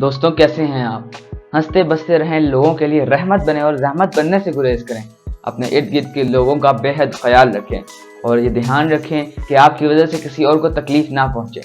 दोस्तों कैसे हैं आप। हंसते बसते रहें, लोगों के लिए रहमत बने और रहमत बनने से गुरेज करें। अपने इर्द गिर्द के लोगों का बेहद ख्याल रखें और ये ध्यान रखें कि आपकी वजह से किसी और को तकलीफ ना पहुंचे।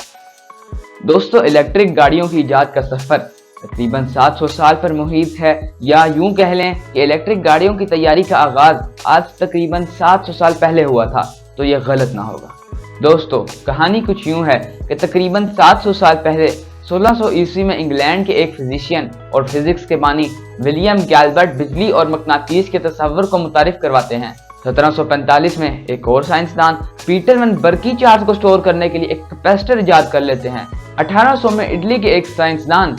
दोस्तों, इलेक्ट्रिक गाड़ियों की इजाद का सफर तकरीबन 700 साल पर मुहित है, या यूं कह लें कि इलेक्ट्रिक गाड़ियों की तैयारी का आगाज आज तकरीबन 700 साल पहले हुआ था, तो यह गलत ना होगा। दोस्तों, कहानी कुछ यूं है कि तकरीबन 700 साल पहले 1600 ईस्वी में इंग्लैंड के एक फिजिशियन और फिजिक्स के बानी विलियम गैल्बर्ट बिजली और मकनातीस के तस्वर को मुतारिफ करवाते हैं। 1745 में एक और साइंसदान पीटर वैन बर्की चार्ज को स्टोर करने के लिए एक कैपेसिटर इजाद कर लेते हैं। 1800 में इटली के एक साइंसदान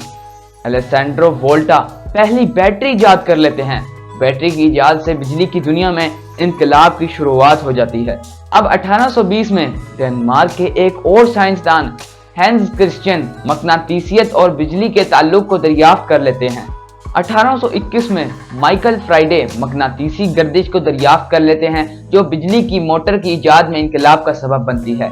अलेसैंड्रो वोल्टा पहली बैटरी इजाद कर लेते हैं। बैटरी की इजाद से बिजली की दुनिया में इनकलाब की शुरुआत हो जाती है। अब 1820 में डेनमार्क के एक और साइंसदान हैंस क्रिश्चियन मकनातीसियत और बिजली के ताल्लुक को दरियाफ्त कर लेते हैं। 1821 में माइकल फ्राइडे मकनातीसी गर्दिश को दरियाफ्त कर लेते हैं, जो बिजली की मोटर की इजाद में इनकलाब का सबब बनती है।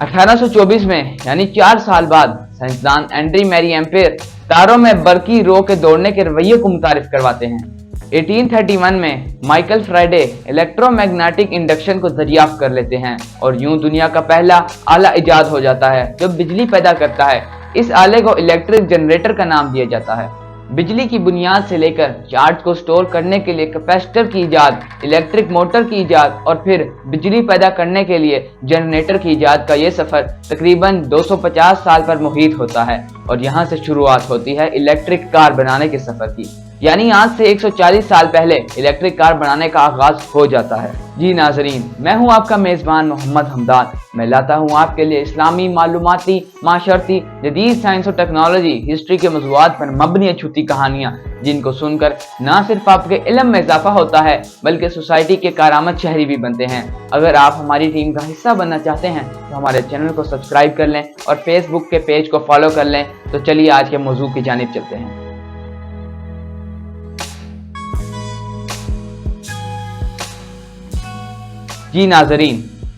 1824 में यानी 4 साल बाद साइंसदान एंड्री मैरी एम्पेयर तारों में बर्की रो के दौड़ने के रवैये को मुतारिफ करवाते हैं। 1831 में माइकल फ्राइडे इलेक्ट्रोमैग्नेटिक इंडक्शन को दरियाफ्त कर लेते हैं और यूं दुनिया का पहला आला इजाद हो जाता है जो बिजली पैदा करता है। इस आले को इलेक्ट्रिक जनरेटर का नाम दिया जाता है। बिजली की बुनियाद से लेकर चार्ज को स्टोर करने के लिए कैपेसिटर की इजाद, इलेक्ट्रिक मोटर की इजाद और फिर बिजली पैदा करने के लिए जनरेटर की इजाद का ये सफर तकरीबन 250 साल पर मुहित होता है और यहाँ से शुरुआत होती है इलेक्ट्रिक कार बनाने के सफर की। यानी आज से 140 साल पहले इलेक्ट्रिक कार बनाने का आगाज हो जाता है। जी नाजरीन, मैं हूं आपका मेजबान मोहम्मद हमदान। मैं लाता हूं आपके लिए इस्लामी, मालूमाती, माशरती, जदीद साइंस और टेक्नोलॉजी, हिस्ट्री के मौज़ूआत पर मबनी छुट्टी कहानियां, जिनको सुनकर ना सिर्फ आपके इल्म में इजाफा होता है बल्कि सोसाइटी के कारामद शहरी भी बनते हैं। अगर आप हमारी टीम का हिस्सा बनना चाहते हैं तो हमारे चैनल को सब्सक्राइब कर लें और फेसबुक के पेज को फॉलो कर लें। तो चलिए आज के मौजू की जानिब चलते हैं। जी नाजरीन,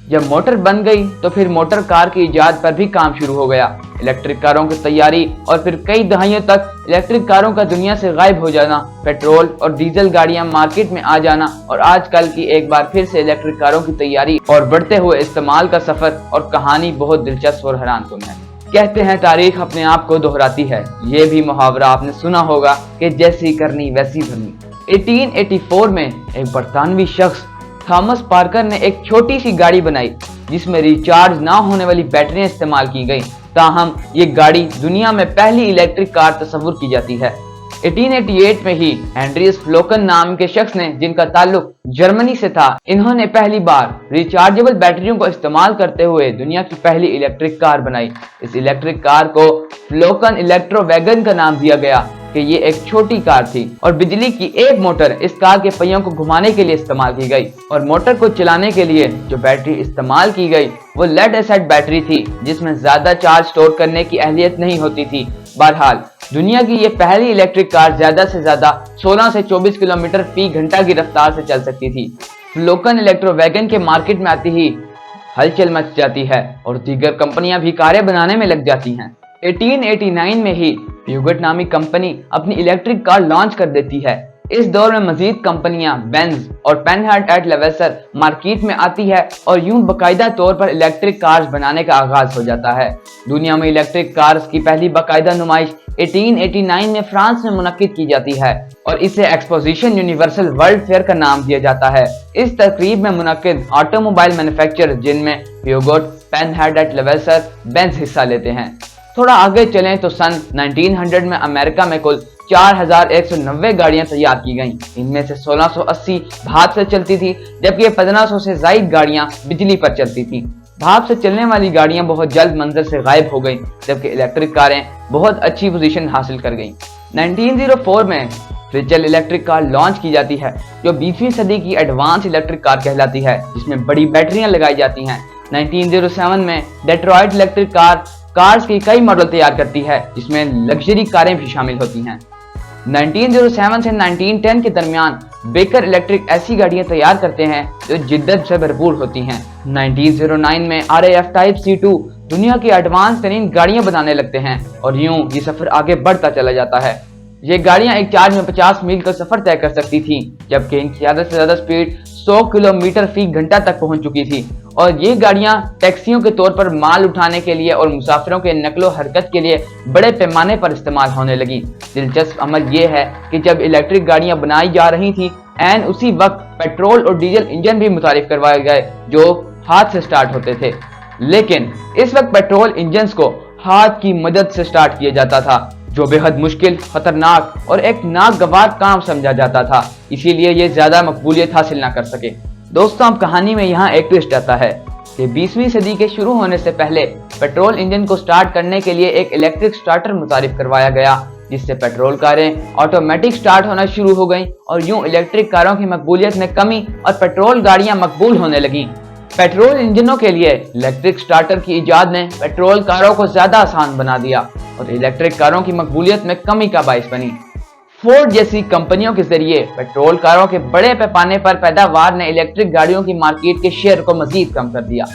जब मोटर बन गई तो फिर मोटर कार की इजाद पर भी काम शुरू हो गया। इलेक्ट्रिक कारों की तैयारी और फिर कई दहाइयों तक इलेक्ट्रिक कारों का दुनिया से गायब हो जाना, पेट्रोल और डीजल गाड़ियां मार्केट में आ जाना और आजकल की एक बार फिर से इलेक्ट्रिक कारों की तैयारी और बढ़ते हुए इस्तेमाल का सफर और कहानी बहुत दिलचस्प और हैरानकुन है। कहते हैं तारीख अपने आप को दोहराती है। ये भी मुहावरा आपने सुना होगा कि जैसी करनी वैसी भरनी। 1884 में एक बरतानवी शख्स थॉमस पार्कर ने एक छोटी सी गाड़ी बनाई जिसमें रिचार्ज ना होने वाली बैटरियां इस्तेमाल की गई। ताहम ये गाड़ी दुनिया में पहली इलेक्ट्रिक कार तस्वुर की जाती है। 1888 में ही एंड्रियस फ्लोकन नाम के शख्स ने, जिनका ताल्लुक जर्मनी से था, इन्होंने पहली बार रिचार्जेबल बैटरियों को इस्तेमाल करते हुए दुनिया की पहली इलेक्ट्रिक कार बनाई। इस इलेक्ट्रिक कार को फ्लोकन इलेक्ट्रो वैगन का नाम दिया गया कि ये एक छोटी कार थी और बिजली की एक मोटर इस कार के पहियों को घुमाने के लिए इस्तेमाल की गई और मोटर को चलाने के लिए जो बैटरी इस्तेमाल की गई वो लेड एसिड बैटरी थी, जिसमें ज्यादा चार्ज स्टोर करने की अहलियत नहीं होती थी। बहरहाल दुनिया की ये पहली इलेक्ट्रिक कार ज्यादा से ज्यादा 16 से 24 किलोमीटर फी घंटा की रफ्तार से चल सकती थी। फ्लोकन इलेक्ट्रो वैगन के मार्केट में आती ही हलचल मच जाती है और दीगर कंपनियां भी कारें बनाने में लग जाती हैं। 1889 में ही प्यूगेट नामी कंपनी अपनी इलेक्ट्रिक कार लॉन्च कर देती है। इस दौर में मजीद कंपनियां बेंज और पेनहार्ट एट लेवेसर मार्केट में आती है और यूं बाकायदा तौर पर इलेक्ट्रिक कार्स बनाने का आगाज हो जाता है। दुनिया में इलेक्ट्रिक कार्स की पहली बाकायदा नुमाइश 1889 में फ्रांस में मुनक्किद की जाती है और इसे एक्सपोजिशन यूनिवर्सल वर्ल्ड फेयर का नाम दिया जाता है। इस तकरीब में मुनक्किद ऑटोमोबाइल मैन्युफैक्चरर, जिनमें प्यूगेट, पेनहार्ट एट लेवेसर, बेंज हिस्सा लेते हैं। थोड़ा आगे चलें तो सन 1900 में अमेरिका में कुल 4190 गाड़ियां तैयार की गईं। इनमें से 1680 भाप से चलती थी, जबकि 1500 से ज्यादा गाड़ियां बिजली पर चलती थी। भाप से चलने वाली गाड़ियां बहुत जल्द मंजर से गायब हो गईं, जबकि इलेक्ट्रिक कारें बहुत अच्छी पोजीशन हासिल कर गईं। 1904 में फ्रिचल इलेक्ट्रिक कार लॉन्च की जाती है, जो 20वीं सदी की एडवांस इलेक्ट्रिक कार कहलाती है, जिसमें बड़ी बैटरियां लगाई जाती हैं। 1907 में डेट्रॉइट इलेक्ट्रिक कार्स की कई मॉडल तैयार करती है, जिसमें लग्जरी कारें भी शामिल होती हैं। 1907 से 1910 के दरमियान बेकर इलेक्ट्रिक ऐसी गाड़ियां तैयार करते हैं जो जिद्दत से भरपूर होती हैं। 1909 में RAF Type C2 दुनिया की एडवांस तरीन गाड़ियां बनाने लगते हैं और यूं ये सफर आगे बढ़ता चला जाता है। ये गाड़ियां एक चार्ज में 50 मील का सफर तय कर सकती थीं, जबकि इनकी ज्यादा से ज्यादा स्पीड 100 किलोमीटर फी घंटा तक पहुंच चुकी थी। और ये गाड़ियां टैक्सियों के तौर पर माल उठाने के लिए और मुसाफिरों के नकलो हरकत के लिए बड़े पैमाने पर इस्तेमाल होने लगी। दिलचस्प अमल ये है कि जब इलेक्ट्रिक गाड़ियां बनाई जा रही थी, एन उसी वक्त पेट्रोल और डीजल इंजन भी मुतारिफ करवाए गए जो हाथ से स्टार्ट होते थे। लेकिन इस वक्त पेट्रोल इंजन को हाथ की मदद से स्टार्ट किया जाता था, जो बेहद मुश्किल, खतरनाक और एक नागवार काम समझा जाता था। इसीलिए ये ज्यादा मकबूलियत हासिल ना कर सके। दोस्तों, अब कहानी में यहाँ एक ट्विस्ट आता है कि 20वीं सदी के शुरू होने से पहले पेट्रोल इंजन को स्टार्ट करने के लिए एक इलेक्ट्रिक स्टार्टर मुतारिफ करवाया गया, जिससे पेट्रोल कारें ऑटोमेटिक स्टार्ट होना शुरू हो गईं और यूं इलेक्ट्रिक कारों की मकबूलियत में कमी और पेट्रोल गाड़ियां मकबूल होने लगीं। पेट्रोल इंजनों के लिए इलेक्ट्रिक स्टार्टर की इजाद ने पेट्रोल कारों को ज्यादा आसान बना दिया और इलेक्ट्रिक कारों की मकबूलियत में कमी का बाइस बनी। फोर्ड जैसी कंपनियों के जरिए पेट्रोल कारों के बड़े पैमाने पर पैदावार ने इलेक्ट्रिक गाड़ियों की मार्केट के शेयर को मजीद कम कर दिया।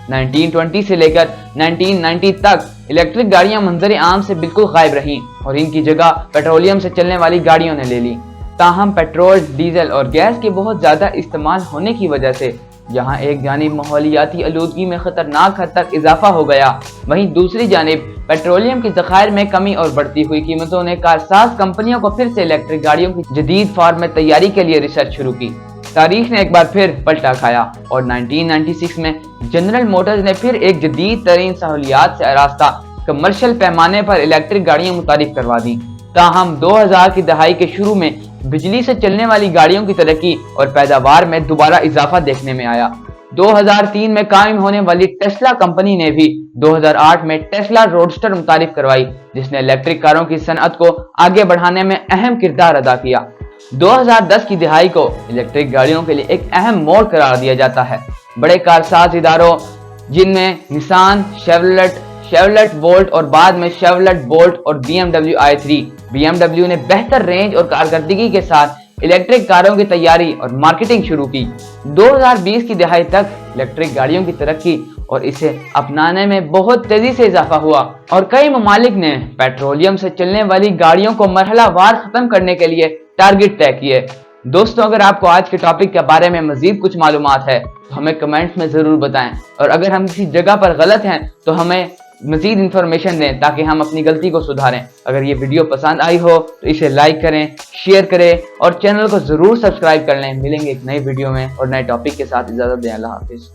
1920 से लेकर 1990 तक इलेक्ट्रिक गाड़ियां मंजर आम से बिल्कुल गायब रहीं और इनकी जगह पेट्रोलियम से चलने वाली गाड़ियों ने ले ली। ताहम पेट्रोल, डीजल और गैस के बहुत ज्यादा इस्तेमाल होने की वजह से जहां एक जानिब माहौलियाती आलूदगी में खतरनाक हद तक इजाफा हो गया, वहीं दूसरी जानिब पेट्रोलियम के ज़खायर में कमी और बढ़ती हुई कीमतों ने कारसाज कंपनियों को फिर से इलेक्ट्रिक गाड़ियों की जदीद फॉर्म में तैयारी के लिए रिसर्च शुरू की। तारीख ने एक बार फिर पलटा खाया और 1996 में जनरल मोटर्स ने फिर एक जदीद तरीन सहूलियात से आरास्ता कमर्शियल पैमाने पर इलेक्ट्रिक गाड़ियां मुतारिफ करवा दी। ताहम 2000 की दहाई के शुरू में बिजली से चलने वाली गाड़ियों की तरक्की और पैदावार में दोबारा इजाफा देखने में आया। 2003 में कायम होने वाली टेस्ला कंपनी ने भी 2008 में टेस्ला रोडस्टर मुतारिफ करवाई, जिसने इलेक्ट्रिक कारों की सनअत को आगे बढ़ाने में अहम किरदार अदा किया। 2010 की दिहाई को इलेक्ट्रिक गाड़ियों के लिए एक अहम मोड़ करार दिया जाता है। बड़े कारसाज इदारों जिनमें निसान, शेवलेट बोल्ट और बाद में शेवलेट बोल्ट और BMW i3, BMW ने बेहतर रेंज और कारकर्दगी के साथ इलेक्ट्रिक कारों की तैयारी और मार्केटिंग शुरू की। 2020 की दहाई तक इलेक्ट्रिक गाड़ियों की तरक्की और इसे अपनाने में बहुत तेजी से इजाफा हुआ और कई ममालिक ने पेट्रोलियम से चलने वाली गाड़ियों को मरहलावार खत्म करने के लिए टारगेट तय किए। दोस्तों, अगर आपको आज के टॉपिक के बारे में मजीद कुछ मालूमात है तो हमें कमेंट्स में जरूर बताएं, और अगर हम किसी जगह पर गलत हैं तो हमें मजीद इंफॉर्मेशन दें ताकि हम अपनी गलती को सुधारें। अगर ये वीडियो पसंद आई हो तो इसे लाइक करें, शेयर करें और चैनल को जरूर सब्सक्राइब कर लें। मिलेंगे एक नई वीडियो में और नए टॉपिक के साथ। इजाजत दें। अल्लाह हाफिज।